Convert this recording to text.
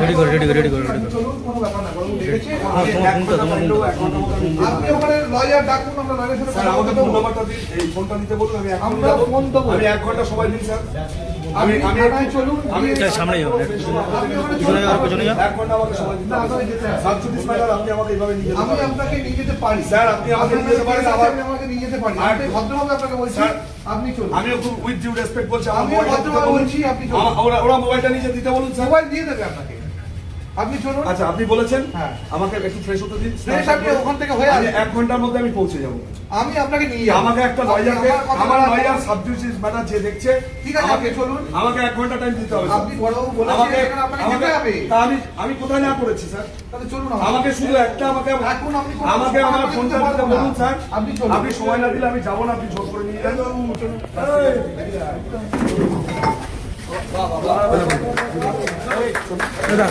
Ready করো আপনি ওখানে লয়ার ডাকুন, আমরা লয়ারের সাথে কথা বলতে দেবো। এই ফোনটা দিতে বলুন, আমি আমরা ফোন দেবো। আমি 1 ঘন্টা সময় দিন স্যার। আমি থানায় চলুন, আমি সামনে যাও, আপনি ওখানে পিছনে যাও, পিছনে যাও। 1 ঘন্টা আমাকে সময় দিন। না, আপনাকে যেতে হবে। সাবজুডিস ম্যাটার আপনি আমাকে এইভাবে নিয়ে যেতে আমি পারেন। আপনাকে নিয়ে যেতে পারি স্যার, আপনি আমাকে নিয়ে যেতে পারেন, আবার আবার- আমাকে নিয়ে যেতে পারি। আর- আমি ভদ্রভাবে আপনাকে বলছি, স্যার, আপনি চলুন। আমিও খুব উইথ ডিউ রেসপেক্ট বলছি, আমার আমিও মোবাইলটা দিতে ভদ্রভাবে বলুন। বলছি, আপনি চলুন। ওরা মোবাইলটা নিয়ে দিতে বলুন স্যার। মোবাইল দিয়ে দেবে আপনাকে, আপনি চলুন। আচ্ছা, আপনি বলেছেন হ্যাঁ। আমাকে একটু ফ্রেশ হতে দিন। ফ্রেশ আপনি ওখান থেকে হয়ে আমি আসবেন। 1 ঘন্টার মধ্যে আমি পৌঁছে যাব। আমি আপনাকে নিয়ে যাবো। আমাকে একটা লয়ারকে, আমার লয়ার সাবজুডিস ম্যাটার যে দেখছে, ঠিক আছে, আপনি চলুন। আমাকে 1 ঘন্টা টাইম দিতে হবে। আপনি বড়বাবু বলেছেন, আমাকে এখানে আপনাকে যেতে হবে। তা আমি কোথায় না করেছি স্যার? তাহলে চলুন। আমাকে শুধু একটা এখন আপনি কোনো আমাকে সময় আমার করে ফোনটা দিতে দিতে পারবো না। বলুন স্যার। আপনি চলুন। আপনি সময় না দিলে আমি যাবো না, আপনি জোর করে নিয়ে যান। দাদা